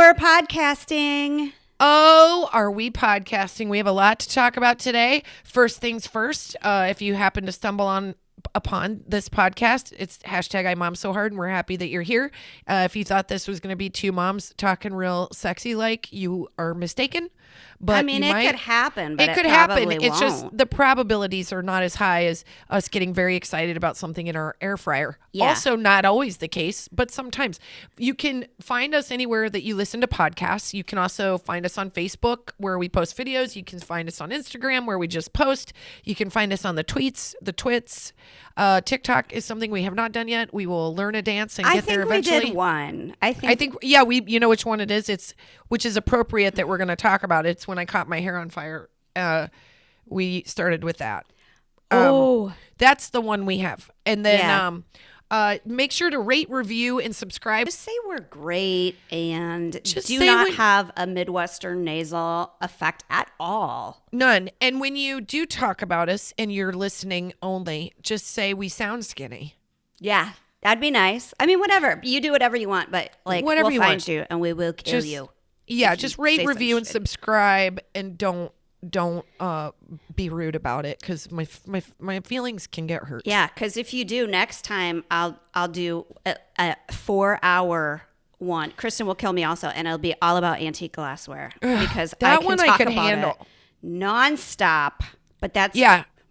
we're podcasting. Oh, are we podcasting? We have a lot to talk about today. First things first, if you happen to stumble upon this podcast, it's hashtag IMOMSOHARD, and we're happy that you're here. If you thought this was going to be two moms talking real sexy like, you are mistaken. But I mean, could happen, but it could happen. It's won't. just the probabilities are not as high as us getting very excited about something in our air fryer. Yeah. Also, not always the case, but sometimes. You can find us anywhere that you listen to podcasts. You can also find us on Facebook where we post videos. You can find us on Instagram where we just post. You can find us on the tweets, the twits. TikTok is something we have not done yet. We will learn a dance and get there eventually. I think we did one. I think yeah, you know which one it is. Which is appropriate that we're going to talk about. It's when I caught my hair on fire. We started with that. That's the one we have. And then make sure to rate, review, and subscribe. Just say we're great and Just do say not have a Midwestern nasal effect at all. None. And when you do talk about us and you're listening only, just say we sound skinny. Yeah, that'd be nice. I mean, whatever. You do whatever you want, but Whatever we'll you find want. you and we will kill you. Yeah, just rate, say review, some and shit. subscribe, and don't be rude about it because my feelings can get hurt. Yeah, because if you do next time, I'll do a 4-hour one. Kristen will kill me also, and it'll be all about antique glassware because that I can one talk I could about handle it nonstop. But that's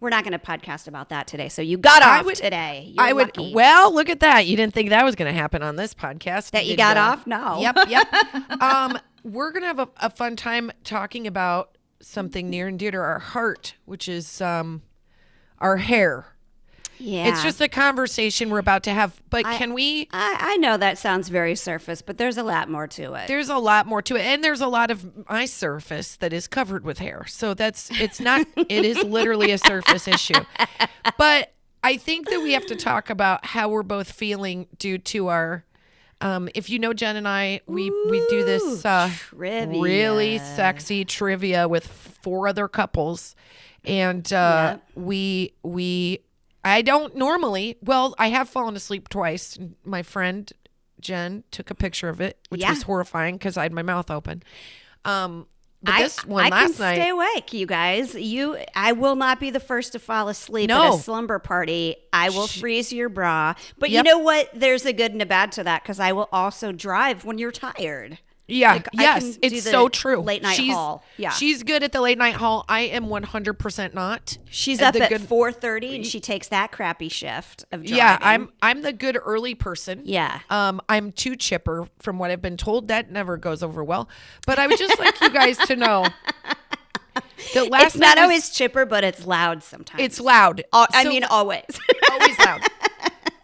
we're not going to podcast about that today. So you got off today. You're lucky. Well, look at that. You didn't think that was going to happen on this podcast. That you got off? No. Yep. We're going to have a fun time talking about something near and dear to our heart, which is our hair. Yeah. It's just a conversation we're about to have. But can we? I know that sounds very surface, but there's a lot more to it. There's a lot more to it. And there's a lot of my surface that is covered with hair. So it is literally a surface issue. But I think that we have to talk about how we're both feeling due to our, if you know Jen and I, we do this trivia. really sexy trivia with 4 other couples. And I don't normally, I have fallen asleep twice. My friend Jen took a picture of it, which was horrifying because I had my mouth open. But this one last night. I can stay awake, you guys. I will not be the first to fall asleep at a slumber party. I will freeze your bra. But you know what? There's a good and a bad to that because I will also drive when you're tired. Yeah. Yes. It's so true. Late night haul. Yeah. She's good at the late night haul. I am 100% not. She's up at 4:30 and she takes that crappy shift of driving. Yeah. I'm the good early person. Yeah. I'm too chipper from what I've been told. That never goes over well. But I would just like you guys to know that it's not always chipper, but it's loud sometimes. It's loud. Always. Always loud.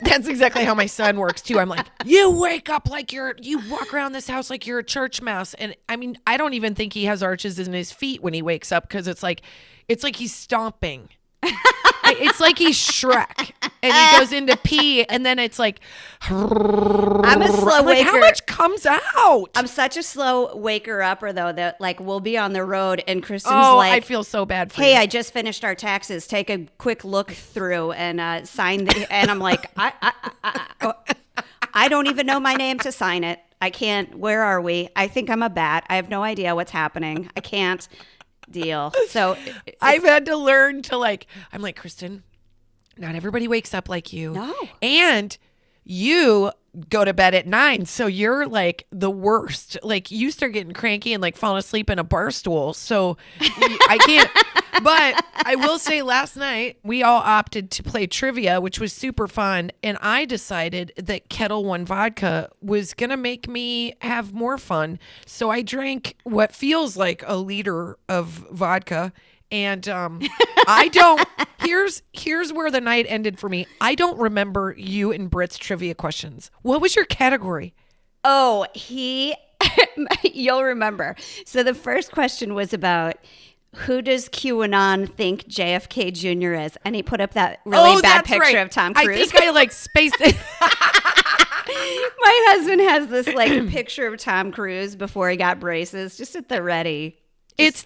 That's exactly how my son works too. I'm like, you wake up like you walk around this house like you're a church mouse. And I mean, I don't even think he has arches in his feet when he wakes up because it's like he's stomping. It's like he's Shrek and he goes into pee and then it's like, I'm a slow waker. How much comes out? I'm such a slow waker upper though that like we'll be on the road and Kristin's I feel so bad for you. Hey, I just finished our taxes. Take a quick look through and sign and I'm like, I don't even know my name to sign it. I can't. Where are we? I think I'm a bat. I have no idea what's happening. I can't deal. So I've had to learn to I'm like, Kristin, not everybody wakes up like you. No. And you go to bed at 9. So you're like the worst. Like you start getting cranky and like falling asleep in a bar stool. So I can't. But I will say last night we all opted to play trivia, which was super fun. And I decided that Kettle One vodka was going to make me have more fun. So I drank what feels like a liter of vodka. And I don't, here's where the night ended for me. I don't remember you and Britt's trivia questions. What was your category? Oh, you'll remember. So the first question was about who does QAnon think JFK Jr. is? And he put up that really bad picture of Tom Cruise. I think I like spaced it. My husband has this like picture of Tom Cruise before he got braces, just at the ready. It's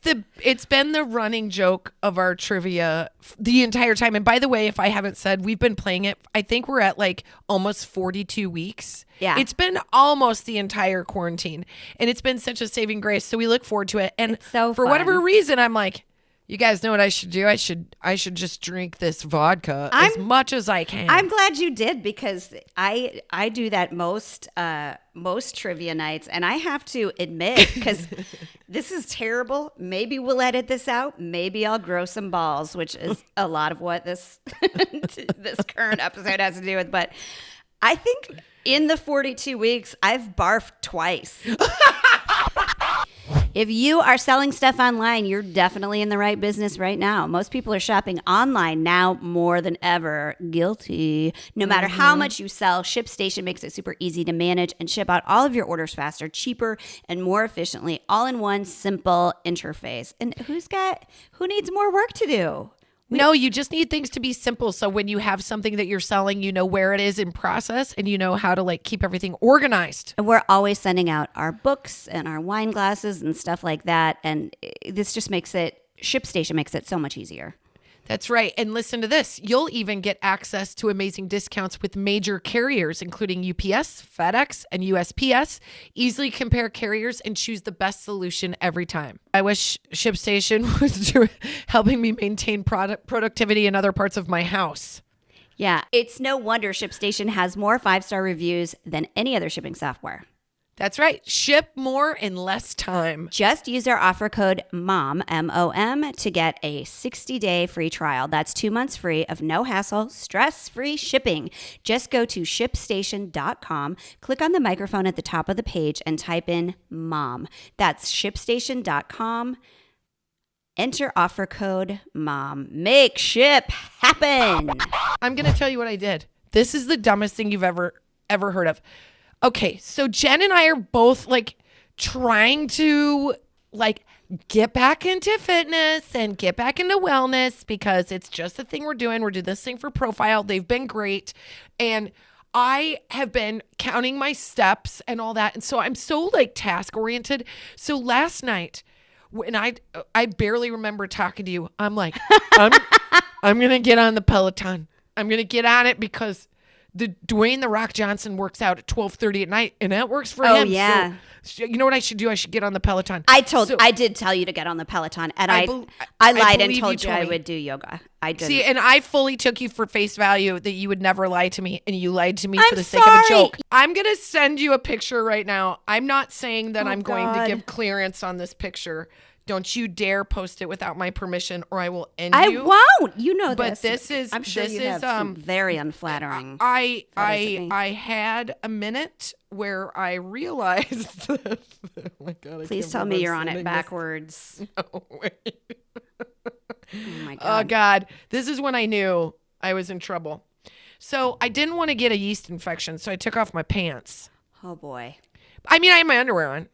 been the running joke of our trivia the entire time. And by the way, if I haven't said, we've been playing it. I think we're at like almost 42 weeks. Yeah. It's been almost the entire quarantine, and it's been such a saving grace. So we look forward to it. And it's so for fun. whatever reason, I'm like, you guys know what I should do? I should just drink this vodka as much as I can. I'm glad you did, because I do that most trivia nights, and I have to admit, because this is terrible. Maybe we'll edit this out. Maybe I'll grow some balls, which is a lot of what this this current episode has to do with. But I think in the 42 weeks, I've barfed twice. If you are selling stuff online, you're definitely in the right business right now. Most people are shopping online now more than ever. Guilty. No matter how much you sell, ShipStation makes it super easy to manage and ship out all of your orders faster, cheaper, and more efficiently, all in one simple interface. And who needs more work to do? No, you just need things to be simple. So when you have something that you're selling, you know where it is in process, and you know how to like keep everything organized. And we're always sending out our books and our wine glasses and stuff like that. And this just ShipStation makes it so much easier. That's right. And listen to this. You'll even get access to amazing discounts with major carriers, including UPS, FedEx, and USPS. Easily compare carriers and choose the best solution every time. I wish ShipStation was helping me maintain productivity in other parts of my house. Yeah, it's no wonder ShipStation has more 5-star reviews than any other shipping software. That's right. Ship more in less time. Just use our offer code MOM, M-O-M, to get a 60-day free trial. That's 2 months free of no hassle, stress-free shipping. Just go to ShipStation.com, click on the microphone at the top of the page, and type in MOM. That's ShipStation.com. Enter offer code MOM. Make ship happen. I'm going to tell you what I did. This is the dumbest thing you've ever heard of. Okay, so Jen and I are both like trying to like get back into fitness and get back into wellness, because it's just the thing we're doing. We're doing this thing for Profile. They've been great. And I have been counting my steps and all that. And so I'm so like task oriented. So last night, when I barely remember talking to you, I'm like, I'm going to get on the Peloton. I'm going to get on it because the Dwayne The Rock Johnson works out at 12:30 at night, and that works for him. Oh, yeah. So, you know what I should do? I should get on the Peloton. I did tell you to get on the Peloton, and I lied and told you I would do yoga. I did. See, and I fully took you for face value that you would never lie to me, and you lied to me for the sake of a joke. I'm going to send you a picture right now. I'm not saying that I'm going to give clearance on this picture. Don't you dare post it without my permission, or I will end you. I won't. You know this. But this is. I'm sure you have some very unflattering. I had a minute where I realized that. Oh my God! Please tell me you're on it backwards. No way. Oh my God. Oh God! This is when I knew I was in trouble. So I didn't want to get a yeast infection, so I took off my pants. Oh boy! I mean, I had my underwear on.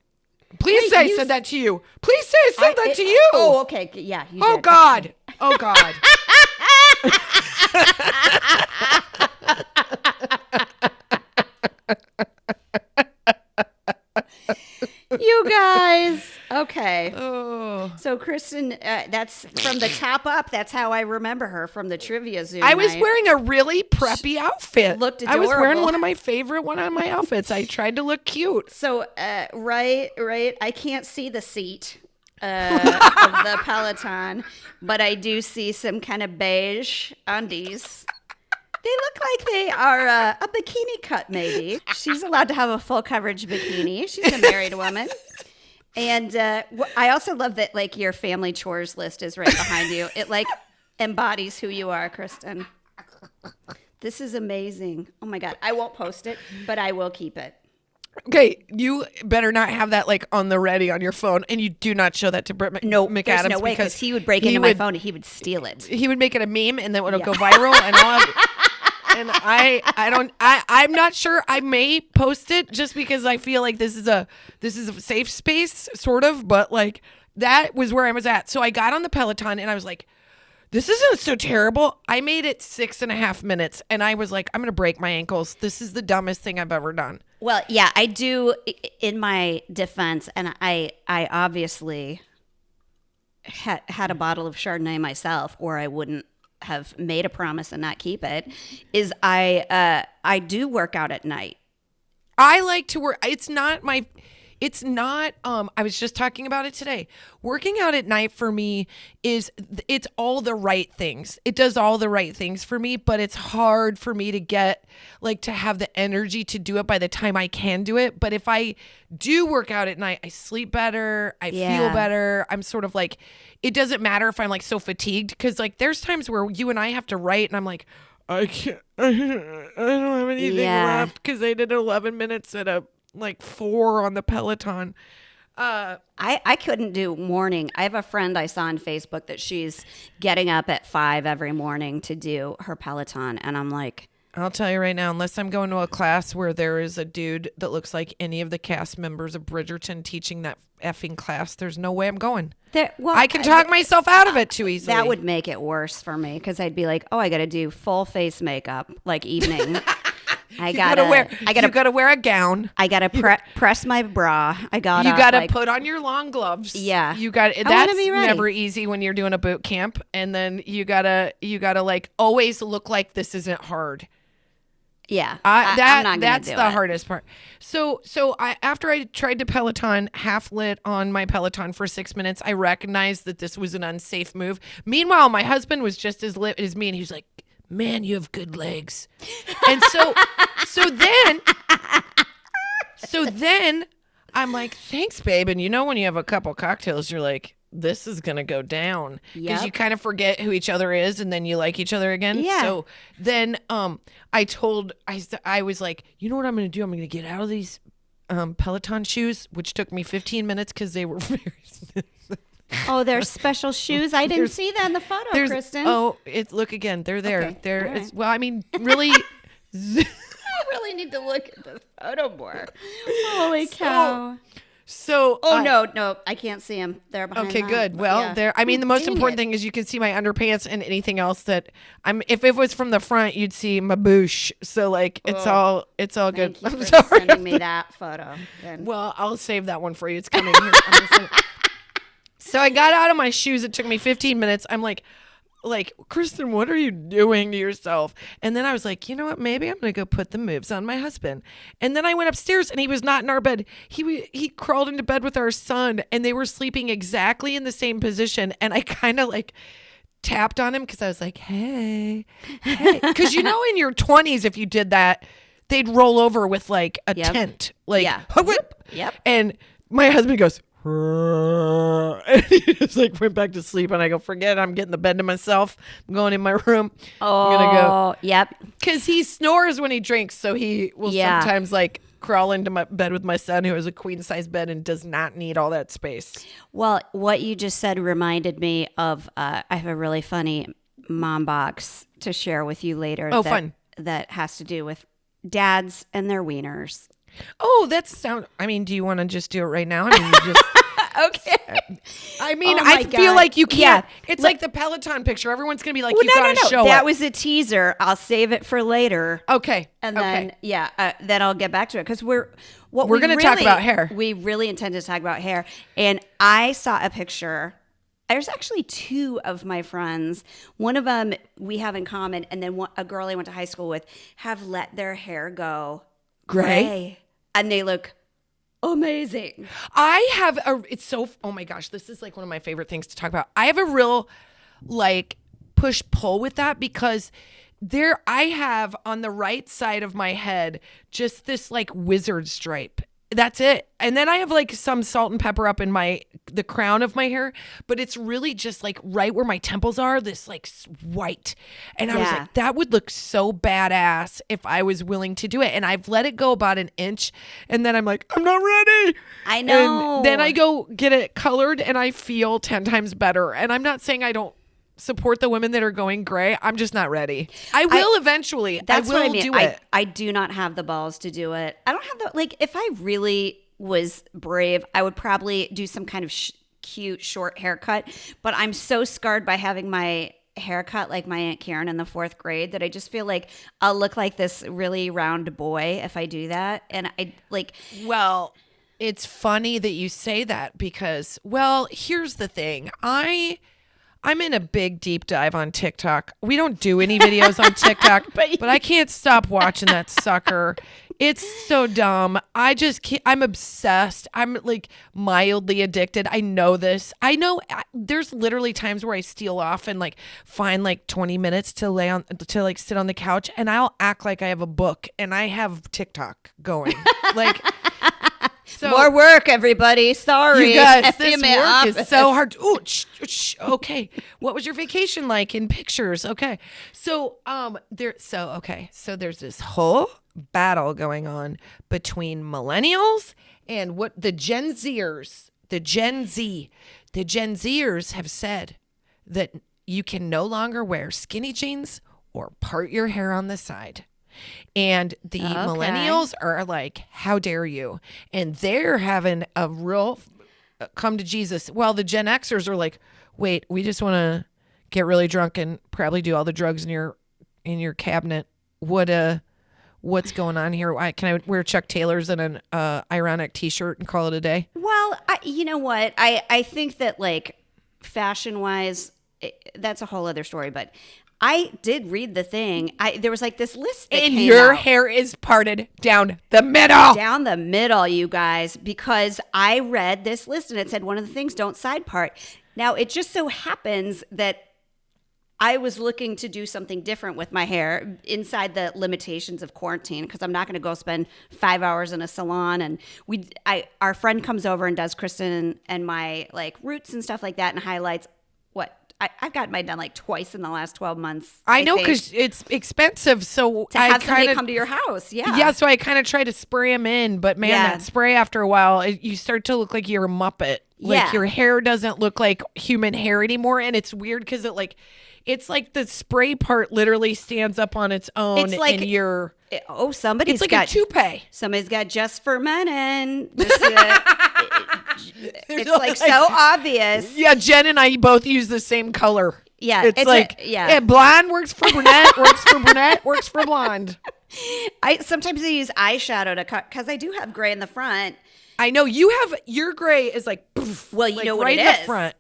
Please say I said that to you. Please say I said that to you. Oh, okay. Yeah. You did. God. Oh, God. You guys. Okay. Oh. So Kristin, that's from the top up. That's how I remember her from the trivia Zoom. I was wearing a really preppy outfit. Looked adorable. I was wearing one of my my outfits. I tried to look cute. So, right. I can't see the seat of the Peloton, but I do see some kind of beige undies. They look like they are a bikini cut, maybe. She's allowed to have a full coverage bikini. She's a married woman. And I also love that, like, your family chores list is right behind you. It, like, embodies who you are, Kristin. This is amazing. Oh, my God. I won't post it, but I will keep it. Okay, you better not have that, like, on the ready on your phone, and you do not show that to Brett McAdams. There's no way, because he would break into my phone and he would steal it. He would make it a meme, and then it would go viral, and all of and I'm not sure. I may post it just because I feel like this is a safe space, sort of, but like that was where I was at. So I got on the Peloton and I was like, this isn't so terrible. I made it 6.5 minutes and I was like, I'm going to break my ankles. This is the dumbest thing I've ever done. Well, yeah, I do, in my defense, and I obviously had a bottle of Chardonnay myself, or I wouldn't have made a promise and not keep it, is I do work out at night. I like to work. It's not, I was just talking about it today. Working out at night for me it's all the right things. It does all the right things for me, but it's hard for me to get, like, to have the energy to do it by the time I can do it. But if I do work out at night, I sleep better. I feel better. I'm sort of like, it doesn't matter if I'm like so fatigued, because like there's times where you and I have to write and I'm like, I can't, I don't have anything left because I did 11 minutes at 4 on the Peloton. I couldn't do morning. I have a friend I saw on Facebook that she's getting up at 5 every morning to do her Peloton. And I'm like, I'll tell you right now, unless I'm going to a class where there is a dude that looks like any of the cast members of Bridgerton teaching that effing class, there's no way I'm going. I can talk myself out of it too easily. That would make it worse for me, because I'd be like, oh, I got to do full face makeup, like evening. I gotta wear a gown. I gotta press my bra. You gotta put on your long gloves. Yeah, that's never easy when you're doing a boot camp, and then you gotta like always look like this isn't hard. Yeah, that's the hardest part. So after I tried to Peloton half lit on my Peloton for 6 minutes, I recognized that this was an unsafe move. Meanwhile, my husband was just as lit as me, and he was like, man, you have good legs. And so then I'm like, thanks, babe. And you know, when you have a couple cocktails, you're like, this is going to go down, because you kind of forget who each other is, and then you like each other again. Yeah. So then I was like, you know what I'm going to do? I'm going to get out of these Peloton shoes, which took me 15 minutes because they were very Oh, they're special shoes. I didn't see that in the photo, Kristin. Oh, look again. They're there. Okay. They're right. well, I mean, really. I really need to look at this photo more. Holy cow. So no, I can't see them. They're behind. Okay, that. Good. Well, yeah. I mean, the most important thing is you can see my underpants, and anything else that if it was from the front, you'd see my boosh. So like, it's all good. Thank you I'm for sorry. sending me that photo. Then. Well, I'll save that one for you. It's coming here. So I got out of my shoes. It took me 15 minutes. I'm like, Kristin, what are you doing to yourself? And then I was like, you know what? Maybe I'm going to go put the moves on my husband. And then I went upstairs, and he was not in our bed. He crawled into bed with our son, and they were sleeping exactly in the same position. And I kind of like tapped on him, because I was like, hey. Because you know, in your 20s, if you did that, they'd roll over with like a tent. Like, Yep. And my husband goes, and he just like went back to sleep, and I go, forget it, I'm getting the bed to myself. I'm going in my room. Oh, I'm gonna go. Yep. Because he snores when he drinks, so he will sometimes like crawl into my bed with my son, who has a queen size bed and does not need all that space. Well, what you just said reminded me of I have a really funny mom box to share with you later. Oh, fun. That has to do with dads and their wieners. Oh, I mean, do you want to just do it right now? I mean, you just. Okay. I mean, I feel like you can't. Yeah. It's like the Peloton picture. Everyone's going to be like, you got to show it. That was a teaser. I'll save it for later. Okay. And then, then I'll get back to it, because we're going to talk about hair. We really intend to talk about hair. And I saw a picture. There's actually 2 of my friends. One of them we have in common, and then a girl I went to high school with have let their hair go gray. And they look amazing. Oh my gosh, this is like one of my favorite things to talk about. I have a real like push pull with that, because I have on the right side of my head just this like wizard stripe. That's it. And then I have like some salt and pepper up in the crown of my hair, but it's really just like right where my temples are, this like white. And I was like, that would look so badass if I was willing to do it. And I've let it go about an inch, and then I'm like, I'm not ready. I know. And then I go get it colored, and I feel 10 times better. And I'm not saying I don't support the women that are going gray. I'm just not ready. I will eventually. That's what I mean. Do it. I do not have the balls to do it. I don't have the, like, if I really was brave, I would probably do some kind of cute short haircut. But I'm so scarred by having my haircut like my Aunt Karen in the 4th grade that I just feel like I'll look like this really round boy if I do that. And I like, well, It's funny that you say that because, well, here's the thing. I'm in a big deep dive on TikTok. We don't do any videos on TikTok, but I can't stop watching that sucker. It's so dumb. I just can't. I'm obsessed. I'm like mildly addicted. I know this. I know there's literally times where I steal off and like find like 20 minutes to like sit on the couch, and I'll act like I have a book and I have TikTok going. Like, so more work, everybody. Sorry, you guys, this work is so hard. Ooh, okay. What was your vacation like in pictures? Okay, so so there's this whole battle going on between millennials and what the Gen Zers, the Gen Zers have said that you can no longer wear skinny jeans or part your hair on the side. And the millennials are like, how dare you? And they're having a real come to Jesus. Well, the Gen Xers are like, wait, we just want to get really drunk and probably do all the drugs in your cabinet. What's going on here? Can I wear Chuck Taylors and an ironic T-shirt and call it a day? Well, you know what? I think that like fashion-wise, that's a whole other story. But I did read the thing. There was like this list that came out. Hair is parted down the middle. Down the middle, you guys, because I read this list and it said one of the things, don't side part. Now, it just so happens that I was looking to do something different with my hair inside the limitations of quarantine because I'm not going to go spend 5 hours in a salon. And our friend comes over and does Kristin and my like roots and stuff like that and highlights. I've got mine done like twice in the last 12 months. I know because it's expensive. So to have somebody come to your house. Yeah. Yeah. So I kind of try to spray them in. But man, that spray after a while, you start to look like you're a Muppet. Like your hair doesn't look like human hair anymore. And it's weird because it's like the spray part literally stands up on its own. It's like somebody's like got a toupee. Somebody's got just for men and it's like so obvious. Yeah, Jen and I both use the same color. Yeah, it's like blonde works for brunette, works for brunette, works for blonde. I sometimes use eyeshadow to cut because I do have gray in the front. I know your gray is like poof, well, you like know what right it in is. The front.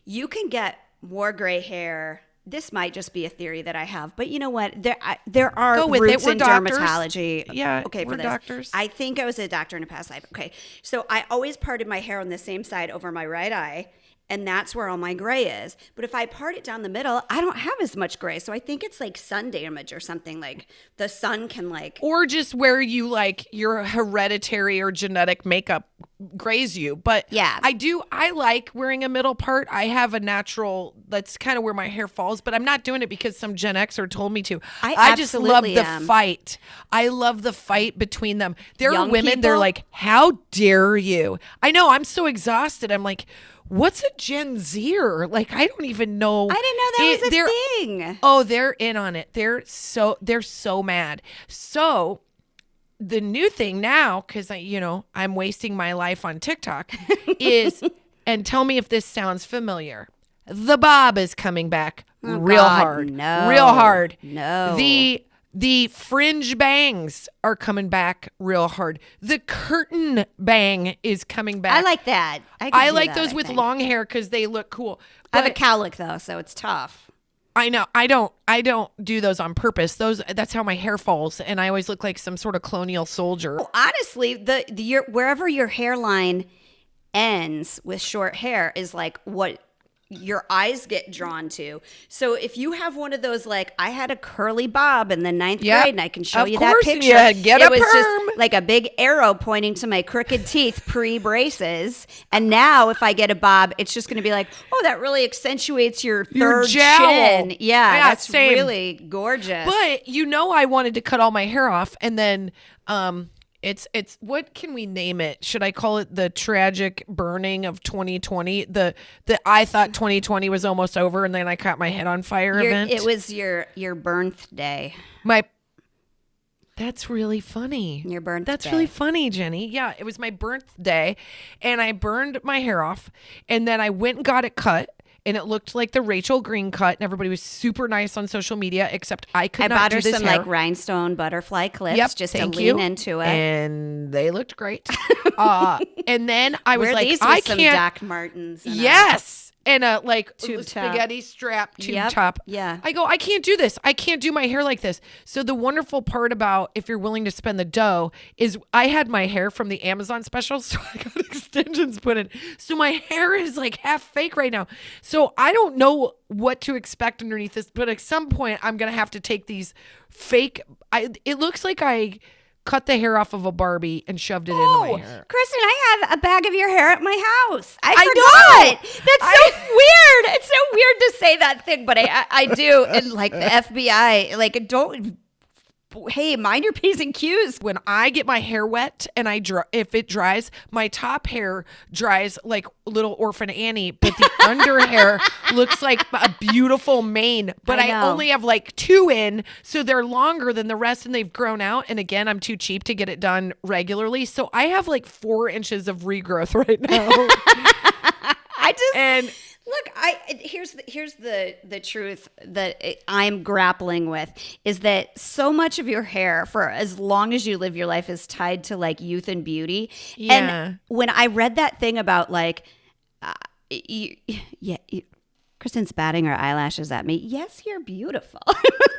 You can get more gray hair. This might just be a theory that I have, but you know what? There are roots in dermatology. Yeah, okay, we're for this. Doctors. I think I was a doctor in a past life. Okay, so I always parted my hair on the same side over my right eye, and that's where all my gray is. But if I part it down the middle, I don't have as much gray. So I think it's like sun damage or something. Like the sun can like, or just where you like your hereditary or genetic makeup grays you. But yeah, I like wearing a middle part. I have a natural, that's kind of where my hair falls, but I'm not doing it because some Gen Xer told me to. I just love the fight. I love the fight between them. There are women, people, they're like, how dare you? I know, I'm so exhausted. I'm like, what's a Gen Zer? Like, I don't even know. I didn't know that was a thing. Oh, they're in on it. They're so mad. So the new thing now, because I'm wasting my life on TikTok, is, and tell me if this sounds familiar. The bob is coming back hard. No. Real hard. No. The fringe bangs are coming back real hard. The curtain bang is coming back. I like that. I like those with long hair because they look cool. I have a cowlick though, so it's tough. I know. I don't do those on purpose. That's how my hair falls, and I always look like some sort of colonial soldier. Honestly, wherever your hairline ends with short hair is like what your eyes get drawn to. So if you have one of those, like I had a curly bob in the 9th grade, and I can show you that picture. Yeah, get a perm. It was just like a big arrow pointing to my crooked teeth pre-braces. And now if I get a bob, it's just going to be like, oh, that really accentuates your third chin. Yeah, that's really gorgeous. But I wanted to cut all my hair off, and then It's what can we name it? Should I call it the tragic burning of 2020? The I thought 2020 was almost over, and then I caught my head on fire event. It was your birthday. That's really funny. Your birthday. That's really funny, Jenny. Yeah, it was my birthday, and I burned my hair off, and then I went and got it cut. and it looked like the Rachel Green cut, and everybody was super nice on social media, except I could I not bought do her this some hair. like rhinestone butterfly clips just to lean into it. And they looked great. And then I was Wear like, these I with some can't. Doc Martens. And Yes. And a like Tube spaghetti strap tube Yep. top. Yeah. I go, I can't do this. I can't do my hair like this. So the wonderful part about if you're willing to spend the dough is I had my hair from the Amazon special. So I got extensions put in. So my hair is like half fake right now. So I don't know what to expect underneath this. But at some point I'm going to have to take these fake. It looks like I cut the hair off of a Barbie and shoved it into my hair. Kristen, I have a bag of your hair at my house. I know. forgot. That's so weird. It's so weird to say that thing, but I do. And like the FBI, like don't. Hey, mind your P's and Q's. When I get my hair wet and if it dries, my top hair dries like little orphan Annie, but the under hair looks like a beautiful mane. But I only have like 2 in, so they're longer than the rest and they've grown out. And again, I'm too cheap to get it done regularly. So I have like 4 inches of regrowth right now. Look, here's the truth that I'm grappling with is that so much of your hair for as long as you live your life is tied to like youth and beauty. Yeah. And when I read that thing about like, Kristen's batting her eyelashes at me. Yes, you're beautiful.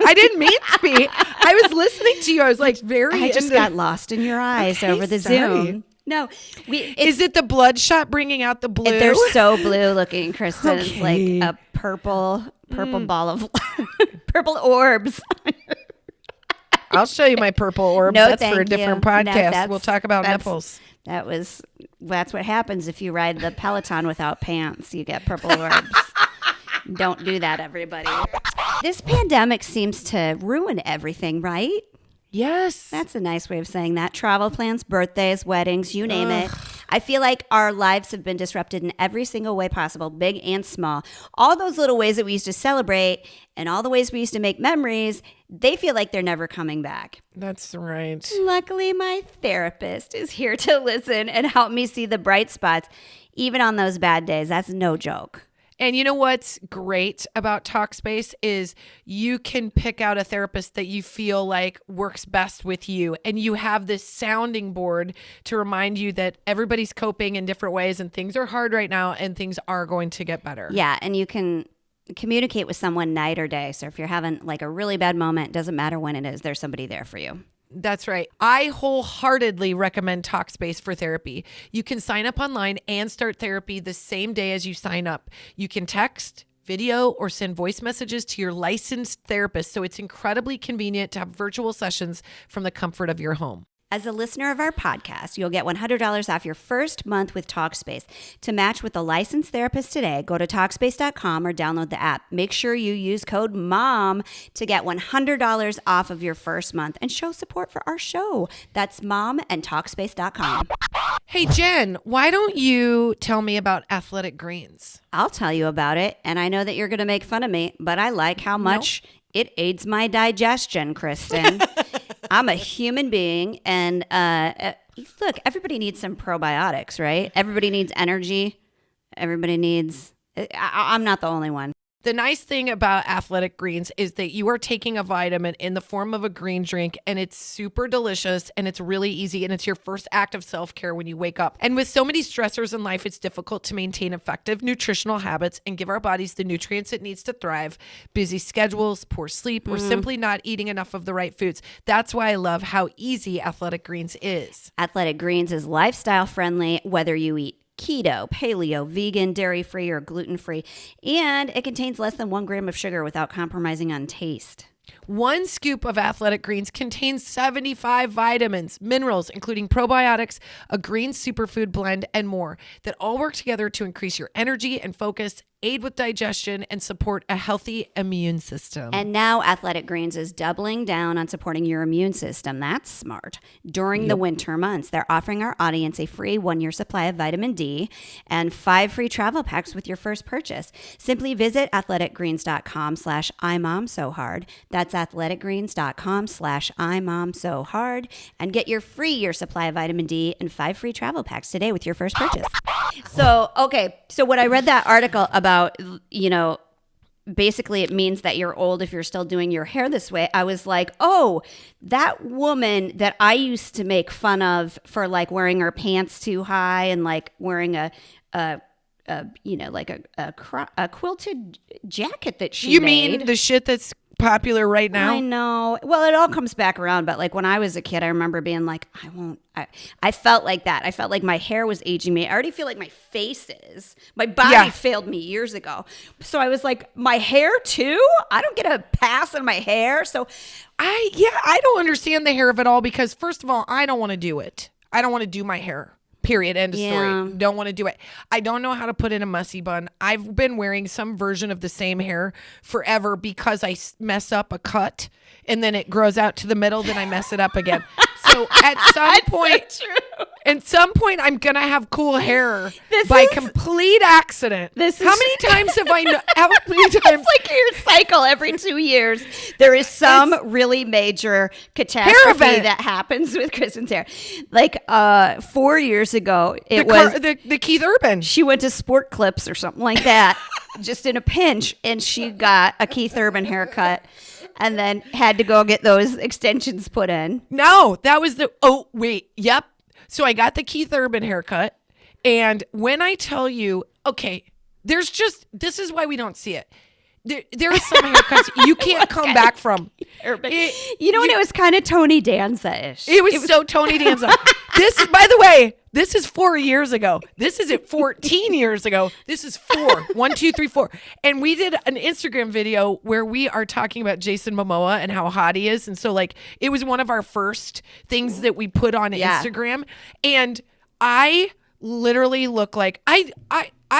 I didn't mean to be. I was listening to you. I was like I just got lost in your eyes over the Zoom. No, is it the bloodshot bringing out the blue? They're so blue looking, Kristen. It's like a purple ball of purple orbs. I'll show you my purple orbs. No, that's for a different podcast. We'll talk about nipples. That's what happens if you ride the Peloton without pants. You get purple orbs. Don't do that, everybody. This pandemic seems to ruin everything, right? Yes. That's a nice way of saying that. Travel plans, birthdays, weddings, you name it. I feel like our lives have been disrupted in every single way possible, big and small. All those little ways that we used to celebrate and all the ways we used to make memories, they feel like they're never coming back. That's right. Luckily, my therapist is here to listen and help me see the bright spots, even on those bad days. That's no joke. And you know what's great about Talkspace is you can pick out a therapist that you feel like works best with you. And you have this sounding board to remind you that everybody's coping in different ways and things are hard right now and things are going to get better. Yeah. And you can communicate with someone night or day. So if you're having like a really bad moment, doesn't matter when it is, there's somebody there for you. That's right. I wholeheartedly recommend Talkspace for therapy. You can sign up online and start therapy the same day as you sign up. You can text, video, or send voice messages to your licensed therapist. So it's incredibly convenient to have virtual sessions from the comfort of your home. As a listener of our podcast, you'll get $100 off your first month with Talkspace. To match with a licensed therapist today, go to Talkspace.com or download the app. Make sure you use code MOM to get $100 off of your first month and show support for our show. That's MOM and Talkspace.com. Hey, Jen, why don't you tell me about Athletic Greens? I'll tell you about it, and I know that you're going to make fun of me, but I like how much it aids my digestion, Kristen. I'm a human being, and look, everybody needs some probiotics, right? Everybody needs energy. Everybody needs... I'm not the only one. The nice thing about Athletic Greens is that you are taking a vitamin in the form of a green drink, and it's super delicious and it's really easy, and it's your first act of self-care when you wake up. And with so many stressors in life, it's difficult to maintain effective nutritional habits and give our bodies the nutrients it needs to thrive. Busy schedules, poor sleep, or simply not eating enough of the right foods. That's why I love how easy Athletic Greens is. Athletic Greens is lifestyle friendly, whether you eat keto, paleo, vegan, dairy-free, or gluten-free, and it contains less than 1 gram of sugar without compromising on taste. 1 scoop of Athletic Greens contains 75 vitamins, minerals, including probiotics, a green superfood blend, and more that all work together to increase your energy and focus, aid with digestion, and support a healthy immune system. And now Athletic Greens is doubling down on supporting your immune system. That's smart. During the winter months, they're offering our audience a free 1-year supply of vitamin D and 5 free travel packs with your first purchase. Simply visit athleticgreens.com/IMOMSOHARD. That's athleticgreens.com/IMOMSOHARD and get your free year supply of vitamin D and 5 free travel packs today with your first purchase. So, okay. So when I read that article about, basically it means that you're old if you're still doing your hair this way, I was like, oh, that woman that I used to make fun of for like wearing her pants too high and like wearing a quilted jacket that she made. You mean the shit that's popular right now? I know. Well, it all comes back around, but like when I was a kid, I remember being like, I felt like that. I felt like my hair was aging me. I already feel like my face is. My body failed me years ago. So I was like, my hair too? I don't get a pass on my hair. So I don't understand the hair of it all because first of all, I don't want to do it. I don't want to do my hair. Period. End of story. Don't want to do it. I don't know how to put in a mussy bun. I've been wearing some version of the same hair forever because I mess up a cut and then it grows out to the middle. Then I mess it up again. So at some point, I'm gonna have cool hair by complete accident. How many times have I? How many times? It's like your cycle every 2 years. There is some really major catastrophe that happens with Kristin's hair. Like 4 years ago, it was the Keith Urban. She went to Sport Clips or something like that, just in a pinch, and she got a Keith Urban haircut. And then had to go get those extensions put in. No, that was yep. So I got the Keith Urban haircut. And when I tell you, okay, this is why we don't see it. There are some haircuts you can't come back from. Urban. It was kind of Tony Danza-ish. It was so Tony Danza. By the way, this is 4 years ago. This isn't 14 years ago. This is 4. 1, 2, 3, 4. And we did an Instagram video where we are talking about Jason Momoa and how hot he is. And so like, it was one of our first things that we put on Instagram. And I literally look like, I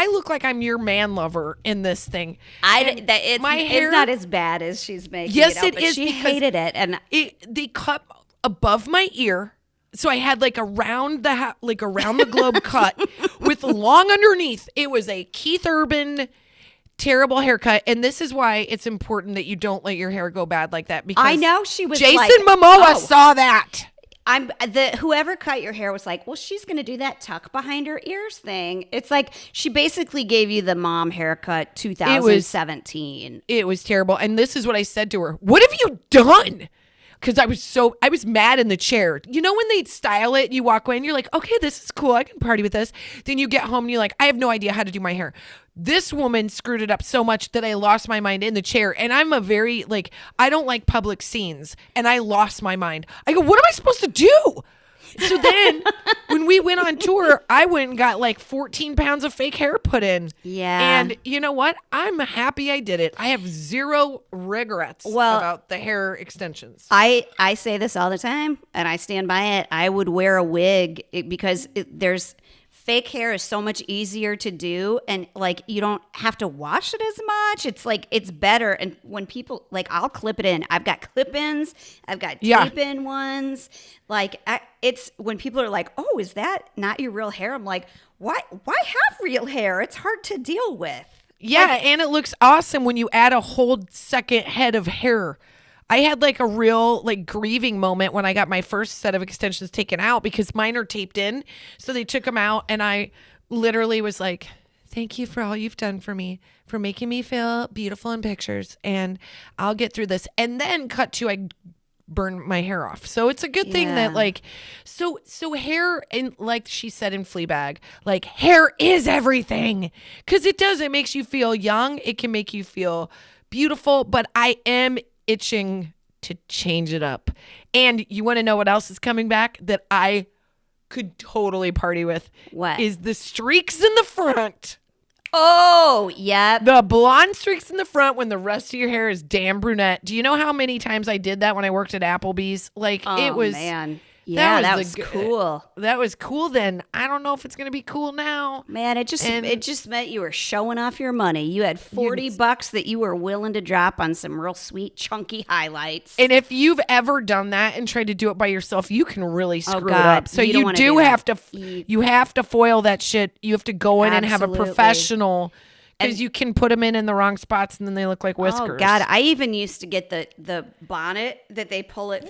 look like I'm your man lover in this thing. My hair is not as bad as she's making yes, it is. She hated it. And they cut above my ear. So I had like around the globe cut with long underneath. It was a Keith Urban terrible haircut. And this is why it's important that you don't let your hair go bad like that. Because I know she was Jason Momoa saw that. Whoever cut your hair was like, well, she's going to do that tuck behind her ears thing. It's like she basically gave you the mom haircut 2017. It was terrible. And this is what I said to her. What have you done? Because I was mad in the chair. You know when they style it, you walk away and you're like, okay, this is cool. I can party with this. Then you get home and you're like, I have no idea how to do my hair. This woman screwed it up so much that I lost my mind in the chair. And I'm I don't like public scenes. And I lost my mind. I go, what am I supposed to do? So then when we went on tour, I went and got like 14 pounds of fake hair put in. Yeah. And you know what? I'm happy I did it. I have zero regrets about the hair extensions. I say this all the time and I stand by it. I would wear a wig because fake hair is so much easier to do and like you don't have to wash it as much. It's like it's better. And when people like I'll clip it in. I've got clip-ins, I've got tape-in ones. Like it's when people are like, "Oh, is that not your real hair?" I'm like, "Why have real hair? It's hard to deal with." Yeah, and it looks awesome when you add a whole second head of hair. I had like a real like grieving moment when I got my first set of extensions taken out because mine are taped in. So they took them out and I literally was like, thank you for all you've done for me, for making me feel beautiful in pictures. And I'll get through this. And then I burned my hair off. So it's a good thing that like, so hair, and like she said in Fleabag, like hair is everything. Cause it makes you feel young. It can make you feel beautiful, but I am itching to change it up. And you want to know what else is coming back that I could totally party with? What? Is the streaks in the front. Oh, yeah. The blonde streaks in the front when the rest of your hair is damn brunette. Do you know how many times I did that when I worked at Applebee's? Like it was man. Yeah, that was cool. That was cool then. I don't know if it's going to be cool now. Man, it just meant you were showing off your money. You had $40 that you were willing to drop on some real sweet, chunky highlights. And if you've ever done that and tried to do it by yourself, you can really screw it up. So you have to foil that shit. You have to go in and have a professional. Because you can put them in the wrong spots and then they look like whiskers. Oh, God. I even used to get the bonnet that they pull it through.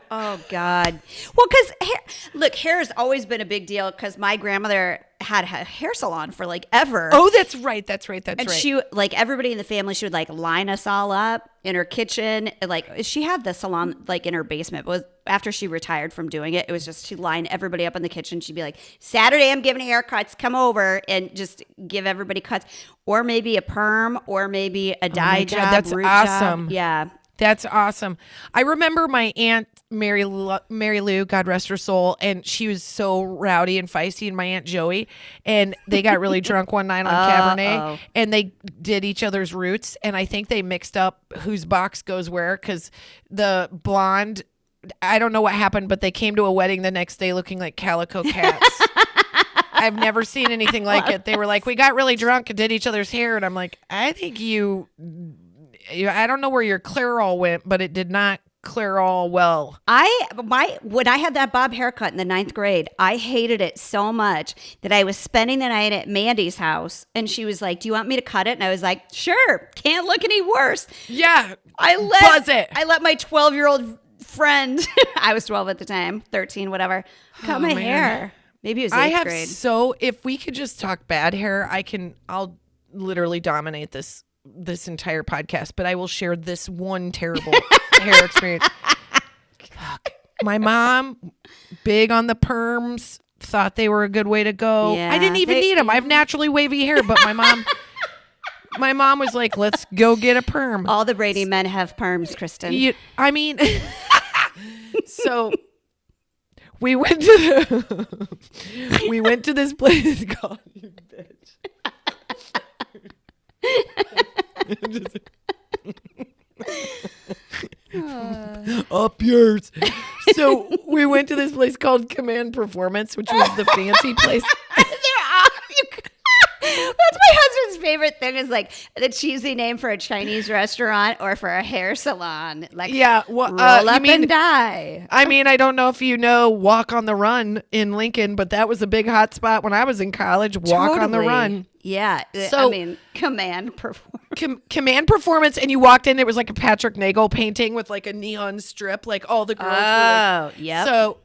Oh, God. Well, because hair has always been a big deal because my grandmother had a hair salon for like ever. Oh, that's right. And she, like, everybody in the family, she would like line us all up in her kitchen. Like, she had the salon like in her basement. But was after she retired from doing it, it was just to line everybody up in the kitchen. She'd be like, Saturday, I'm giving haircuts. Come over and just give everybody cuts, or maybe a perm, or maybe a dye job. That's root awesome. job. Yeah. That's awesome. I remember my aunt Mary Lou, God rest her soul, and she was so rowdy and feisty, and my aunt Joey, and they got really drunk one night on Cabernet, and they did each other's roots, and I think they mixed up whose box goes where, because the blonde, I don't know what happened, but they came to a wedding the next day looking like calico cats. I've never seen anything like it. They were like, we got really drunk and did each other's hair, and I'm like, I think I don't know where your Clairol went, but it did not Clairol well. When I had that bob haircut in the 9th grade, I hated it so much that I was spending the night at Mandy's house, and she was like, do you want me to cut it? And I was like, sure, can't look any worse. Yeah, buzz it. I let my 12-year-old friend, I was 12 at the time, 13, whatever, cut my hair. Maybe it was 8th grade. So if we could just talk bad hair, I'll literally dominate this entire podcast, but I will share this one terrible hair experience. Fuck. My mom, big on the perms, thought they were a good way to go. Yeah, I didn't even need them. I have naturally wavy hair, but my mom was like, let's go get a perm. All the Brady men have perms, Kristin. I mean, so we went to this place called, you bitch. Up yours. So we went to this place called Command Performance, which was the fancy place. That's my husband's favorite thing, is like the cheesy name for a Chinese restaurant or for a hair salon. Like, yeah, well, roll up and die. I mean, I don't know if you know Walk on the Run in Lincoln, but that was a big hot spot when I was in college. Walk on the Run. Yeah. So, I mean, Command Performance. Command Performance, and you walked in, it was like a Patrick Nagel painting with like a neon strip, like all the girls were like, yep. So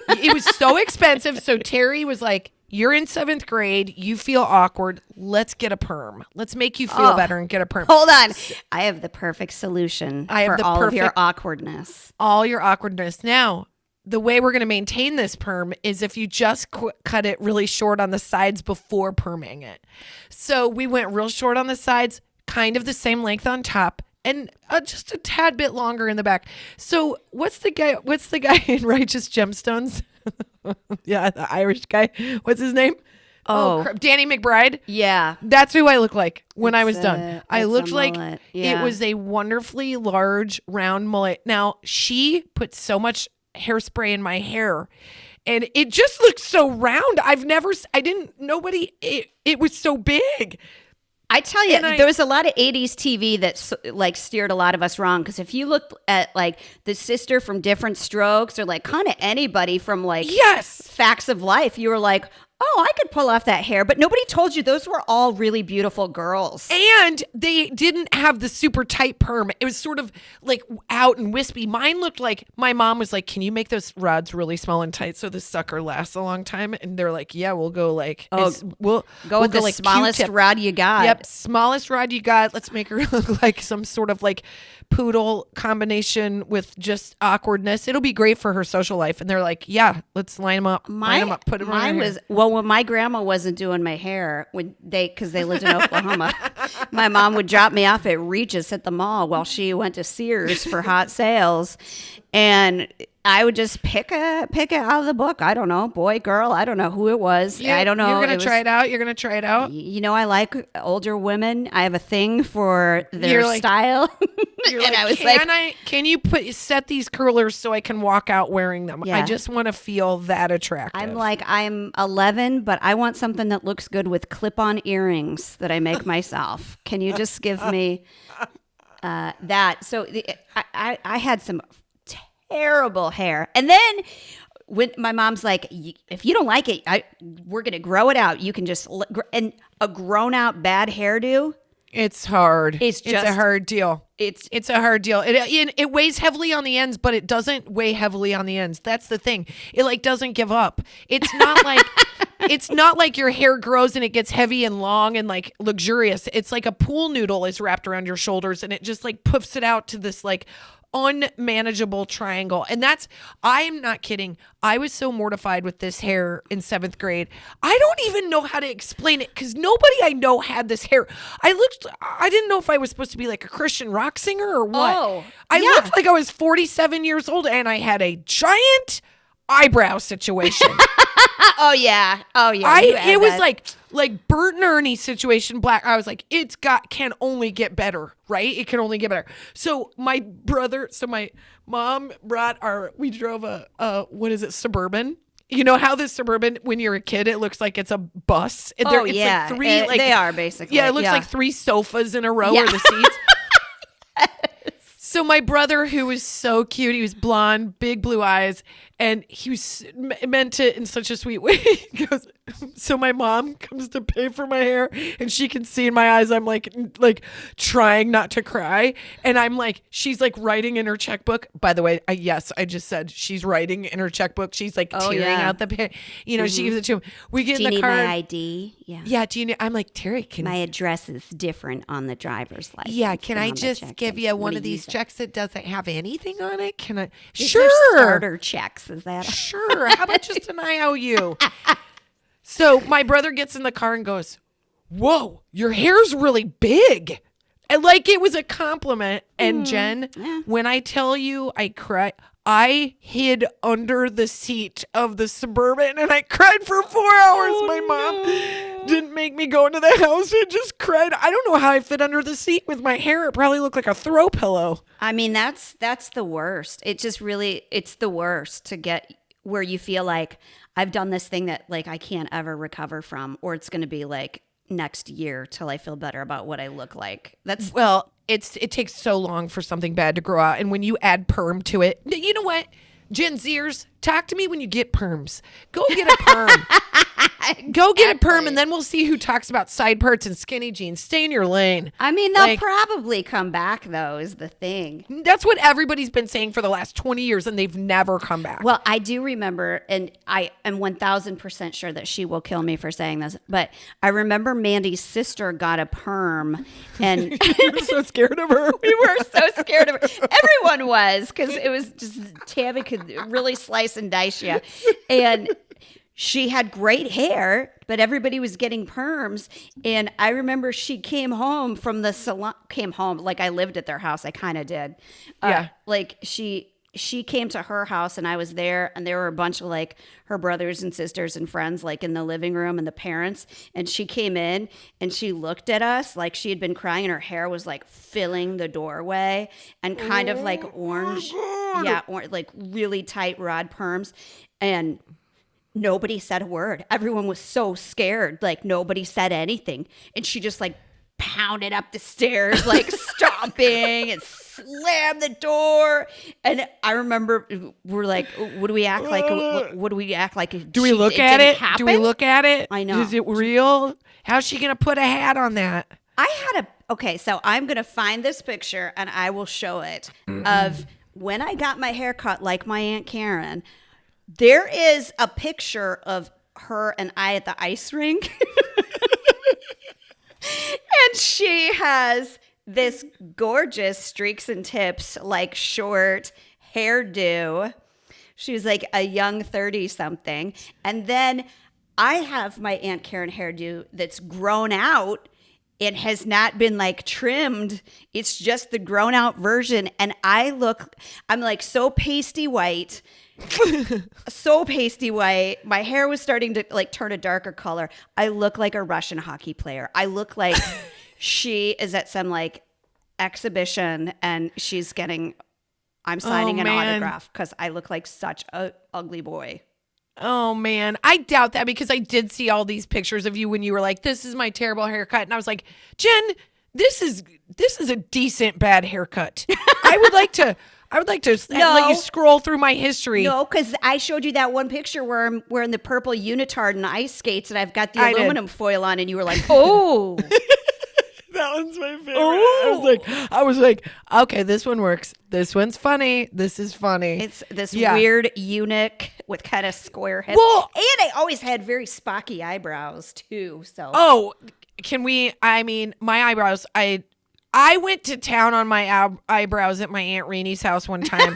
it was so expensive. So Terry was like, you're in 7th grade. You feel awkward. Let's get a perm. Let's make you feel better and get a perm. Hold on. I have the perfect solution for all of your awkwardness. All your awkwardness. Now, the way we're going to maintain this perm is if you just cut it really short on the sides before perming it. So we went real short on the sides, kind of the same length on top, and just a tad bit longer in the back. So what's the guy in Righteous Gemstones? Yeah, the Irish guy. What's his name? Oh, Danny McBride. Yeah. That's who I look like when I was done. I looked like it was a wonderfully large round mullet. Now, she put so much hairspray in my hair and it just looked so round. It was so big. I tell you, there was a lot of 80s TV that like steered a lot of us wrong. Because if you look at like the sister from Different Strokes, or like kind of anybody from like Facts of Life, you were like, oh, I could pull off that hair. But nobody told you those were all really beautiful girls. And they didn't have the super tight perm. It was sort of like out and wispy. Mine looked like, my mom was like, can you make those rods really small and tight so the sucker lasts a long time? And they're like, yeah, we'll go like, we'll go with the like smallest Q-tip. rod you got. Yep, smallest rod you got. Let's make her look like some sort of like poodle combination with just awkwardness. It'll be great for her social life. And they're like, yeah, let's line them up, put them on her hair. When my grandma wasn't doing my hair, because they lived in Oklahoma, my mom would drop me off at Regis at the mall while she went to Sears for hot sales, and I would just pick it out of the book. I don't know, boy, girl, I don't know who it was. I don't know. You're gonna try it out. You're gonna try it out. You know, I like older women. I have a thing for their style. You're and like, I was can you set these curlers so I can walk out wearing them? Yeah. I just want to feel that attractive. I'm 11, but I want something that looks good with clip-on earrings that I make myself. Can you just give me that? So I had some terrible hair, and then when my mom's like, if you don't like it, we're gonna grow it out. You can just and a grown out bad hairdo. It's hard. It's a hard deal. It's a hard deal. It weighs heavily on the ends, but it doesn't weigh heavily on the ends. That's the thing. It like doesn't give up. It's not like it's not like your hair grows and it gets heavy and long and like luxurious. It's like a pool noodle is wrapped around your shoulders and it just like puffs it out to this like unmanageable triangle. And I'm not kidding. I was so mortified with this hair in 7th grade. I don't even know how to explain it because nobody I know had this hair. I didn't know if I was supposed to be like a Christian rock singer or what. Oh, I looked like I was 47 years old and I had a giant eyebrow situation. Oh yeah. It was like Bert and Ernie situation black. I was like, can only get better, right? It can only get better. So my mom we drove a what is it, Suburban? You know how this Suburban, when you're a kid, it looks like it's a bus. It's like three, they are basically. Yeah, it looks like 3 sofas in a row are the seats. So my brother, who was so cute, he was blonde, big blue eyes, and he was meant to in such a sweet way. He goes, so my mom comes to pay for my hair, and she can see in my eyes I'm like trying not to cry, and I'm like, she's like writing in her checkbook. By the way, I just said she's writing in her checkbook. She's like tearing out the pen. She gives it to him. We get in the car. Do you need my ID? Yeah. Yeah. Do you need? I'm like, Terry, my address is different on the driver's license. Yeah. Can I just give you one of these checks that doesn't have anything on it? Can I? Sure. Starter checks. Is that? Sure. How about just an IOU? So my brother gets in the car and goes, "Whoa, your hair's really big." And like it was a compliment. And Jen, when I tell you I cried, I hid under the seat of the Suburban and I cried for 4 hours. My mom didn't make me go into the house and just cried. I don't know how I fit under the seat with my hair. It probably looked like a throw pillow. I mean, that's the worst. It's the worst to get where you feel like I've done this thing that like I can't ever recover from, or it's going to be like next year till I feel better about what I look like. It takes so long for something bad to grow out. And when you add perm to it, you know what? Gen Zers, talk to me when you get perms. Go get a perm. Go get a perm, and then we'll see who talks about side parts and skinny jeans. Stay in your lane. I mean, they'll probably come back, though, is the thing. That's what everybody's been saying for the last 20 years, and they've never come back. Well, I do remember, and I am 1,000% sure that she will kill me for saying this, but I remember Mandy's sister got a perm, and we were so scared of her. We were so scared of her. Everyone was, because it was just Tammy could really slice and dice you. And she had great hair, but everybody was getting perms. And I remember she came home from the salon, like I lived at their house. I kind of did. Yeah. Like she came to her house and I was there, and there were a bunch of like her brothers and sisters and friends like in the living room and the parents. And she came in and she looked at us like she had been crying, and her hair was like filling the doorway and kind of like orange. Yeah. Like really tight rod perms. And nobody said a word. Everyone was so scared. Like nobody said anything. And she just like pounded up the stairs, like stomping, and slammed the door. And I remember we're like, what do we act like? What do we act like? Do we look at it? Happen? Do we look at it? I know. Is it real? How's she going to put a hat on that? Okay, so I'm going to find this picture and I will show it of when I got my hair cut like my Aunt Karen. There is a picture of her and I at the ice rink. And she has this gorgeous streaks and tips, like short hairdo. She was like a young 30-something. And then I have my Aunt Karen hairdo that's grown out. It has not been like trimmed. It's just the grown out version. And I'm like so pasty white. So pasty white. My hair was starting to like turn a darker color. I look like a Russian hockey player. I look like she is at some like exhibition and I'm signing an autograph because I look like such a ugly boy. Oh man, I doubt that, because I did see all these pictures of you when you were like, "This is my terrible haircut," and I was like, "Jen, this is a decent bad haircut." I would like to let you scroll through my history. No, because I showed you that one picture where I'm wearing the purple unitard and ice skates, and I've got the aluminum foil on, and you were like, "Oh." That one's my favorite. I was like, okay, this one works. This one's funny. This is funny. It's this weird eunuch with kind of square head. Well, and I always had very spocky eyebrows too. So my eyebrows. I went to town on my eyebrows at my Aunt Rainie's house one time.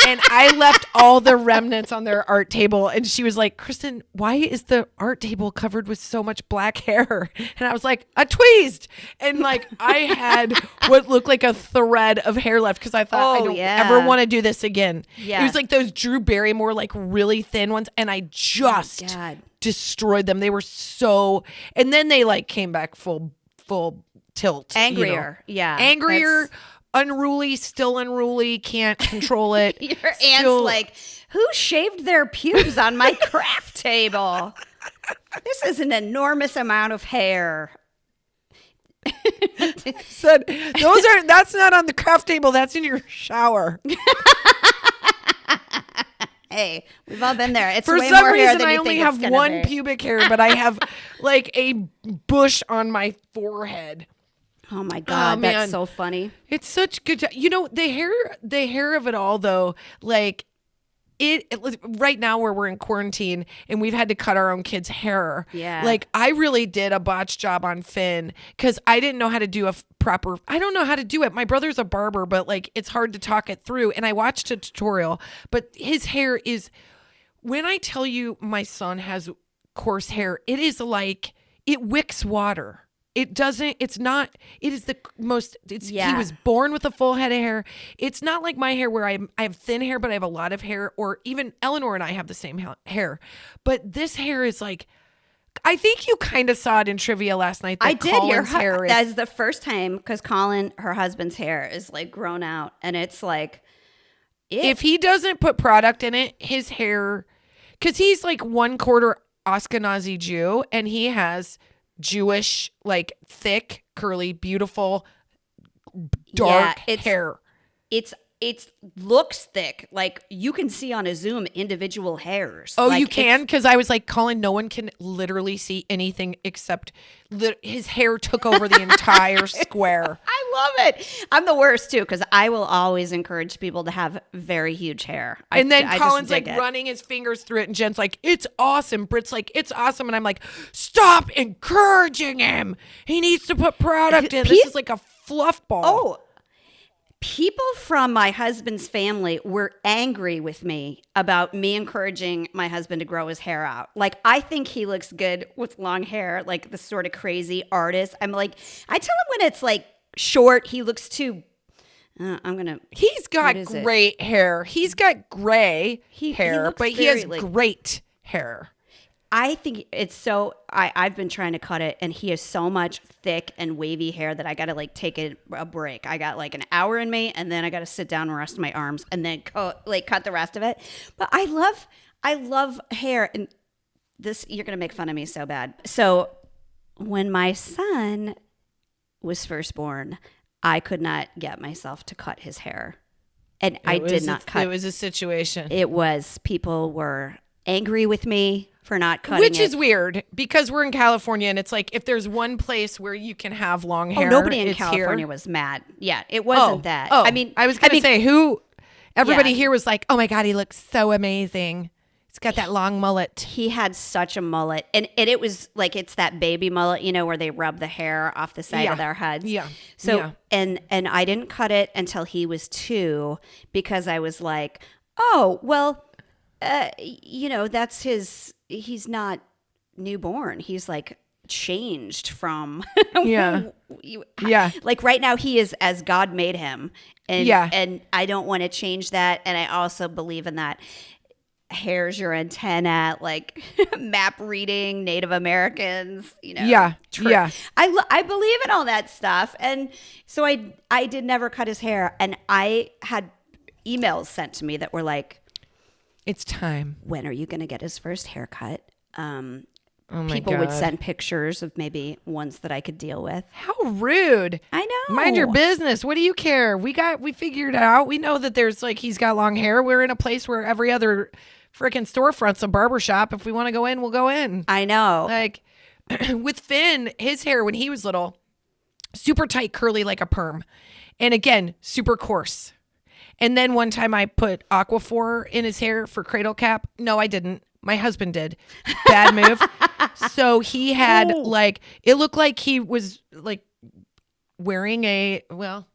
And I left all the remnants on their art table. And she was like, Kristin, why is the art table covered with so much black hair? And I was like, a tweezed. And like, I had what looked like a thread of hair left because I thought I don't ever want to do this again. Yeah. It was like those Drew Barrymore, like really thin ones. And I just destroyed them. They were so, and then they like came back full tilt. Angrier. Yeah. Angrier. Unruly, still unruly, can't control it. Your aunt's like, who shaved their pubes on my craft table? This is an enormous amount of hair. Said, that's not on the craft table, that's in your shower. Hey, we've all been there. It's for way some more hair reason than I you only think have it's one be. pubic hair, but I have like a bush on my forehead. Oh my God, that's so funny. It's such good. You know, the hair of it all though, like it right now where we're in quarantine and we've had to cut our own kids' hair. Yeah. Like I really did a botched job on Finn because I didn't know how to do I don't know how to do it. My brother's a barber, but like it's hard to talk it through. And I watched a tutorial, but his hair is, when I tell you my son has coarse hair, it is like, it wicks water. It doesn't, it's not, it is the most, he was born with a full head of hair. It's not like my hair where I have thin hair, but I have a lot of hair, or even Eleanor and I have the same hair. But this hair is like, I think you kind of saw it in trivia last night. I did hear hair. That's the first time, because Colin, her husband's hair is like grown out, and it's like, if he doesn't put product in it, his hair, because he's like 1/4 Ashkenazi Jew, and he has Jewish, like thick, curly, beautiful, dark hair. It looks thick. Like you can see on a Zoom individual hairs. Oh, like, you can? Because I was like, Colin, no one can literally see anything except his hair took over the entire square. I love it. I'm the worst too, because I will always encourage people to have very huge hair. And then Colin's like running his fingers through it, and Jen's like, it's awesome. Britt's like, it's awesome. And I'm like, stop encouraging him. He needs to put product in. This is like a fluff ball. Oh, people from my husband's family were angry with me about me encouraging my husband to grow his hair out. Like, I think he looks good with long hair, like the sort of crazy artist. I'm like, I tell him when it's like short, he looks too, he's got great hair. He's got gray hair, but he has great hair. I think it's so, I've been trying to cut it, and he has so much thick and wavy hair that I got to like take a break. I got like an hour in me, and then I got to sit down and rest my arms and then cut the rest of it. But I love hair, and this, you're going to make fun of me so bad. So when my son was first born, I could not get myself to cut his hair, and I did not cut. It was a situation. People were angry with me for not cutting it. Which is weird, because we're in California, and it's like, if there's one place where you can have long hair, nobody in California was mad. Yeah, it wasn't that. Oh, I was going to say, everybody here was like, oh my God, he looks so amazing. He's got that long mullet. He had such a mullet. And it was like, it's that baby mullet, where they rub the hair off the side of their heads. Yeah. So, and I didn't cut it until he was 2, because I was like, oh, well, that's he's not newborn. He's like changed from, like right now he is as God made him. And I don't want to change that. And I also believe in that. Hair's your antenna, like map reading, Native Americans, Yeah. I believe in all that stuff. And so I did never cut his hair. And I had emails sent to me that were like, it's time. When are you going to get his first haircut? People would send pictures of maybe ones that I could deal with. How rude. I know. Mind your business. What do you care? We figured it out. We know that there's like, he's got long hair. We're in a place where every other freaking storefront's a barbershop. If we want to go in, we'll go in. I know. Like with Finn, his hair when he was little, super tight, curly like a perm. And again, super coarse. And then one time I put Aquaphor in his hair for Cradle Cap. No, I didn't. My husband did. Bad move. So he had like, it looked like he was like wearing now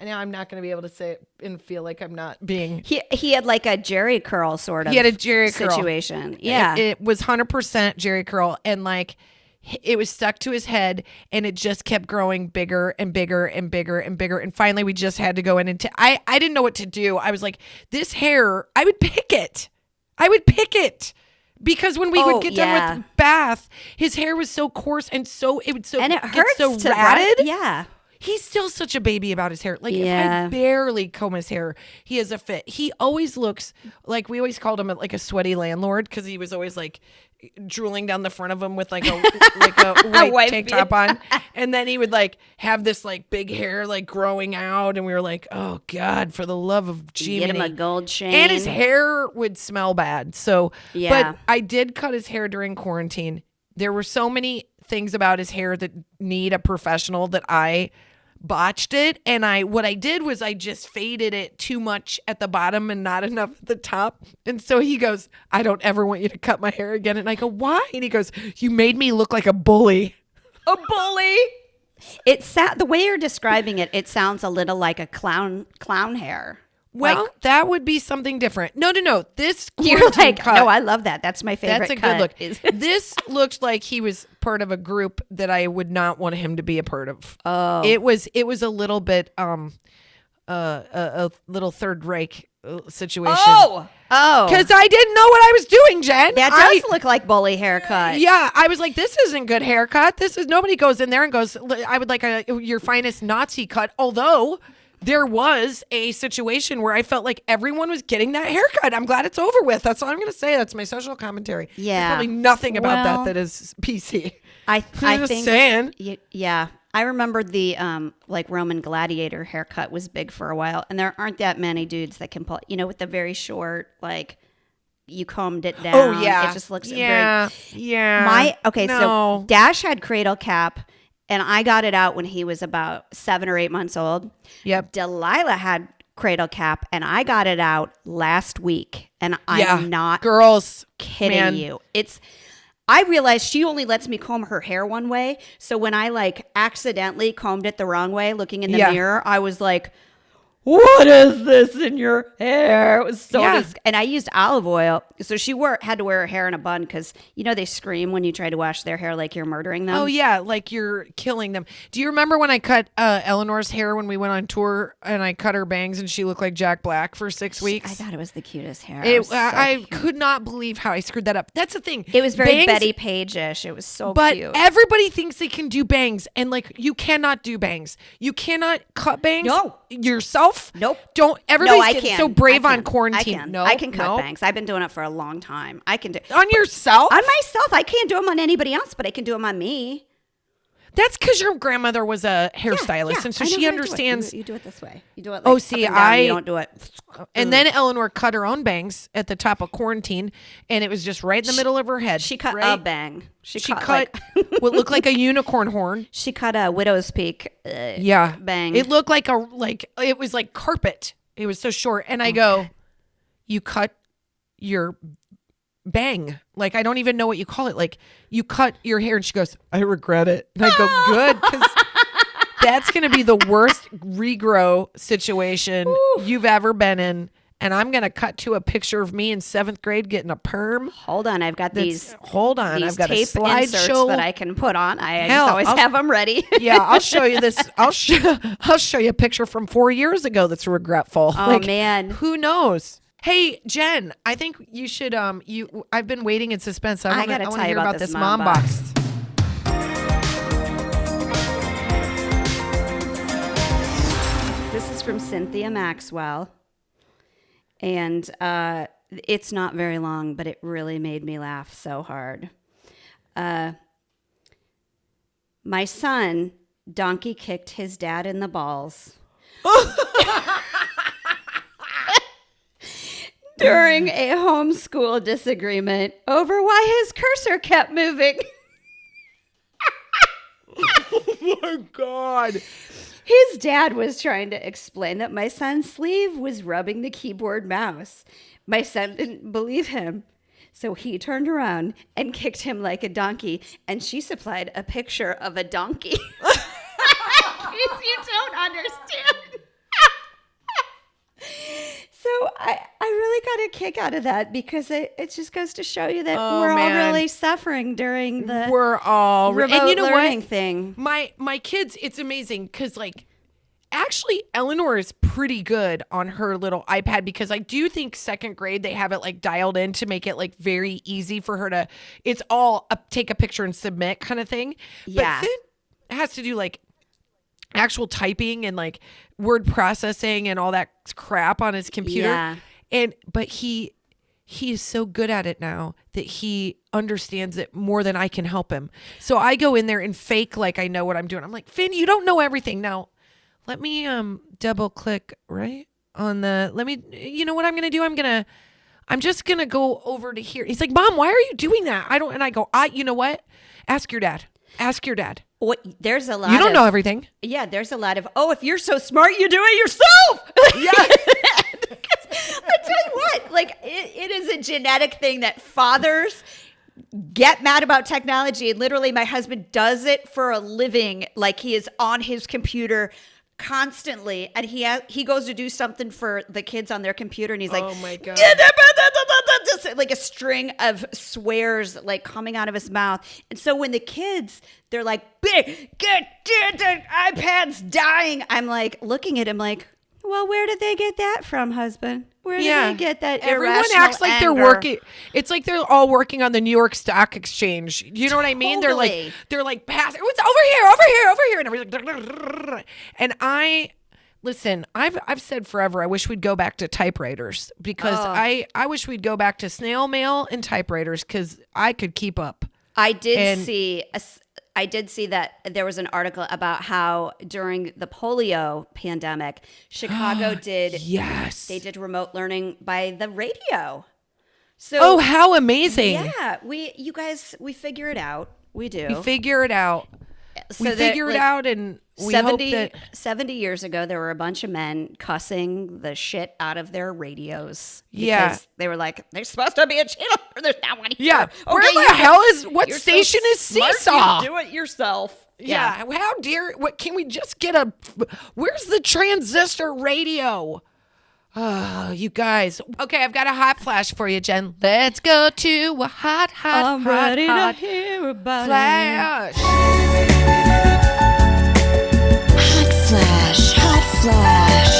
I'm not going to be able to say it and feel like I'm not being. He had like a Jerry curl sort of. He had a Jerry curl situation. Yeah. It was 100% Jerry curl. And like, it was stuck to his head and it just kept growing bigger and bigger and bigger and bigger. And finally we just had to go in and I didn't know what to do. I was like, this hair, I would pick it. Because when we would get done with bath, his hair was so coarse and it hurts so ratted. Yeah. He's still such a baby about his hair. Like if I barely comb his hair, he has a fit. He always looks like, we always called him like a sweaty landlord because he was always like drooling down the front of him with like a white tank top on. And then he would like have this like big hair like growing out. And we were like, oh God, for the love of Jiminy. Get him a gold chain. And his hair would smell bad. So, yeah. But I did cut his hair during quarantine. There were so many things about his hair that need a professional that I botched it. And what I did was I just faded it too much at the bottom and not enough at the top. And so he goes, I don't ever want you to cut my hair again. And I go, why? And he goes, you made me look like a bully. A bully? The way you're describing it, it sounds a little like a clown hair. Well, like, that would be something different. No. This you're like, cut, no, I love that. That's my favorite. That's a cut. good look. This looked like he was part of a group that I would not want him to be a part of. Oh, it was a little bit a little third rake situation. Oh, because I didn't know what I was doing, Jen. That does look like bully haircut. Yeah, I was like, this isn't good haircut. Nobody goes in there and goes, I would like your finest Nazi cut. Although there was a situation where I felt like everyone was getting that haircut. I'm glad it's over with. That's all I'm going to say. That's my social commentary. Yeah. There's probably nothing about that is PC. I just think saying. Yeah. I remember the like Roman gladiator haircut was big for a while, and there aren't that many dudes that can pull, with the very short, like you combed it down. Oh yeah. It just looks Yeah. So Dash had Cradle Cap. And I got it out when he was about 7 or 8 months old. Yep. Delilah had Cradle Cap, and I got it out last week. And I'm not kidding you. I realized she only lets me comb her hair one way. So when I like accidentally combed it the wrong way, looking in the mirror, I was like, what is this in your hair? It was so and I used olive oil. So she had to wear her hair in a bun because, they scream when you try to wash their hair like you're murdering them. Oh, yeah. Like you're killing them. Do you remember when I cut Eleanor's hair when we went on tour and I cut her bangs and she looked like Jack Black for 6 weeks? I thought it was the cutest hair. I could not believe how I screwed that up. That's the thing. It was very Betty Page-ish. It was so cute. But everybody thinks they can do bangs, and like you cannot do bangs. You cannot cut bangs. No. Yourself. Nope. Don't. Everybody's getting so brave on quarantine. I can cut bangs. I've been doing it for a long time. I can do on yourself. On myself. I can't do them on anybody else, but I can do them on me. That's because your grandmother was a hairstylist, and so she understands. You do it this way. You do it. Like you don't do it. And then Eleanor cut her own bangs at the top of quarantine, and it was just right in the middle of her head. She cut a bang. She cut what looked like a unicorn horn. She cut a widow's peak. Bang. It looked like it was like carpet. It was so short, and I go, you cut your bang. Like, I don't even know what you call it. Like, you cut your hair. And she goes, I regret it. And I go, good. Because that's going to be the worst regrow situation you've ever been in. And I'm going to cut to a picture of me in 7th grade getting a perm. Hold on. I've got these. Hold on. I've got tape a slideshow that I can put on. I just always have them ready. Yeah. I'll show you this. I'll show you a picture from 4 years ago that's regretful. Oh, man. Who knows? Hey, Jen, I think you should, I've been waiting in suspense. I want to hear about this mom box. This is from Cynthia Maxwell. And it's not very long, but it really made me laugh so hard. My son donkey kicked his dad in the balls. During a homeschool disagreement over why his cursor kept moving. my God. His dad was trying to explain that my son's sleeve was rubbing the keyboard mouse. My son didn't believe him. So he turned around and kicked him like a donkey. And she supplied a picture of a donkey. You don't understand. So I really got a kick out of that because it just goes to show you that we're all really suffering during the remote and you know learning what? thing. My kids, it's amazing because like actually Eleanor is pretty good on her little iPad because I do think second grade they have it like dialed in to make it like very easy for her to. It's all take a picture and submit kind of thing. Yeah, but Finn has to do like actual typing and like word processing and all that crap on his computer. Yeah. But he is so good at it now that he understands it more than I can help him. So I go in there and fake like I know what I'm doing. I'm like, Finn, you don't know everything. Now, let me double click right on you know what I'm going to do? I'm just going to go over to here. He's like, Mom, why are you doing that? And I go, you know what? Ask your dad. There's a lot. You don't know everything. Yeah, there's a lot of. Oh, if you're so smart, you do it yourself. Yeah. I tell you what, like it is a genetic thing that fathers get mad about technology. And literally, my husband does it for a living. Like he is on his computer constantly, and he goes to do something for the kids on their computer, and he's like, oh my God. Just like a string of swears like coming out of his mouth. And so when the kids, they're like, the iPad's dying, I'm like looking at him like, well, where did they get that from, husband? Where did they get that Everyone acts like they're working. It's like they're all working on the New York Stock Exchange. You know what I mean? Totally. They're like passing. It's over here. And everybody's like, and listen, I've said forever, I wish we'd go back to typewriters because I wish we'd go back to snail mail and typewriters because I could keep up. I did see that there was an article about how during the polio pandemic, Chicago they did remote learning by the radio. So how amazing. Yeah, you guys figure it out. We do. We figure it out. So we figure it out, and we 70, hope that 70 years ago, there were a bunch of men cussing the shit out of their radios. Yeah. Because they were like, there's supposed to be a channel, or there's not one here. Yeah. Okay, Where the hell what station is smart, Seesaw? you do it yourself. Yeah. How dare, can we just get where's the transistor radio? Oh, you guys. Okay, I've got a hot flash for you, Jen. Let's go to a hot Hear about flash. Hot flash.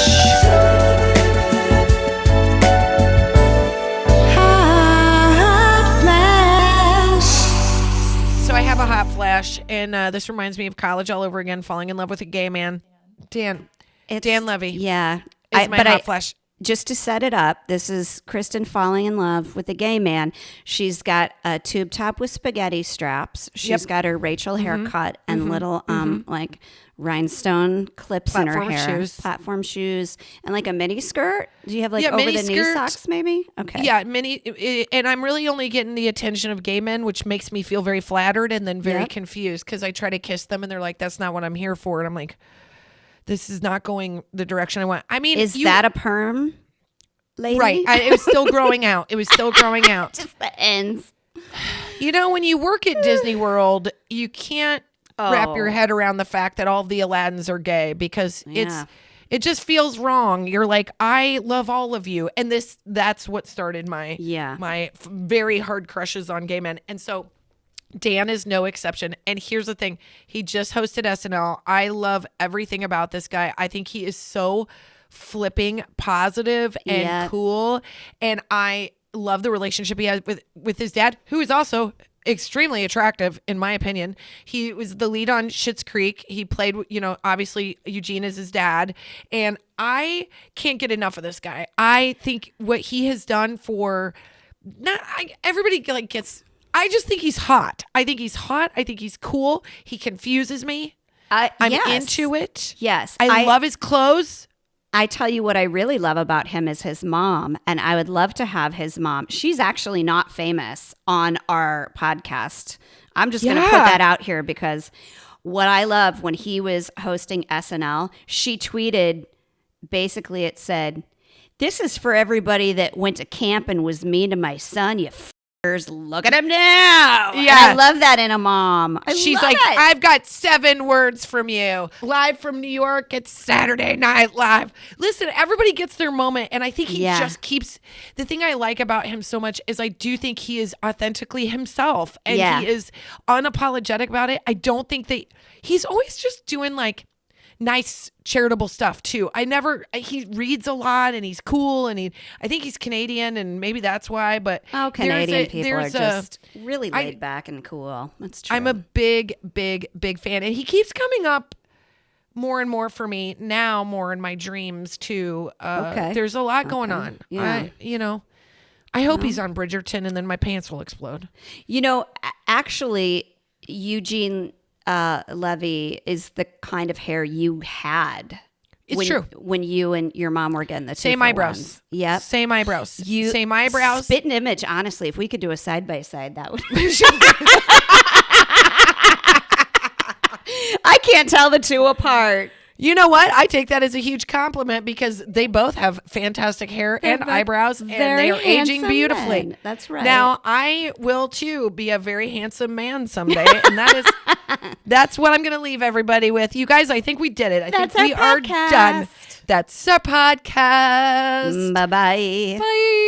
So I have a hot flash, and this reminds me of college all over again, falling in love with a gay man. Dan Levy. Yeah. Is my hot flash. Just to set it up, this is Kristin falling in love with a gay man. She's got a tube top with spaghetti straps. She's got her Rachel haircut and little like rhinestone clips in her hair. Platform shoes. And like a mini skirt. Do you have like over the knee socks maybe? Okay. Yeah, and I'm really only getting the attention of gay men, which makes me feel very flattered and then very confused because I try to kiss them and they're like, that's not what I'm here for. And I'm like, this is not going the direction I want. I mean, is that a perm, lady? Right. It was still growing out. Just the ends. You know, when you work at Disney World, you can't wrap your head around the fact that all the Aladdins are gay because it just feels wrong. You're like, I love all of you. And that's what started my very hard crushes on gay men. And so Dan is no exception. And here's the thing. He just hosted SNL. I love everything about this guy. I think he is so flipping positive and cool. And I love the relationship he has with his dad, who is also extremely attractive, in my opinion. He was the lead on Schitt's Creek. He played, obviously Eugene is his dad. And I can't get enough of this guy. I think what he has done everybody like gets... I just think he's hot. I think he's cool. He confuses me. I'm into it. Yes. I love his clothes. I tell you what I really love about him is his mom. And I would love to have his mom. She's actually not famous on our podcast. I'm just going to put that out here because what I love when he was hosting SNL, she tweeted, basically it said, "This is for everybody that went to camp and was mean to my son, you look at him now." Yeah. And I love that in a mom. She's love like, it. I've got 7 words from you. Live from New York, it's Saturday Night Live. Listen, everybody gets their moment. And I think he just keeps, the thing I like about him so much is I do think he is authentically himself. And he is unapologetic about it. I don't think he's always just doing like nice charitable stuff too. He reads a lot and he's cool and I think he's Canadian and maybe that's why, but Canadian people are just really laid back and cool. That's true. I'm a big fan and he keeps coming up more and more for me now, more in my dreams too. There's a lot going on. Yeah. I hope he's on Bridgerton and then my pants will explode. Actually, Eugene Levy is the kind of hair you had. It's true. When you and your mom were getting the same eyebrows. Yep. Same eyebrows. Same eyebrows. Spitting image, honestly. If we could do a side by side, that would I can't tell the two apart. You know what? I take that as a huge compliment because they both have fantastic hair and eyebrows and they are aging beautifully. Men. That's right. Now, I will too be a very handsome man someday. And that's what I'm going to leave everybody with. You guys, I think we did it. I think we are done. That's our podcast. Bye-bye. Bye.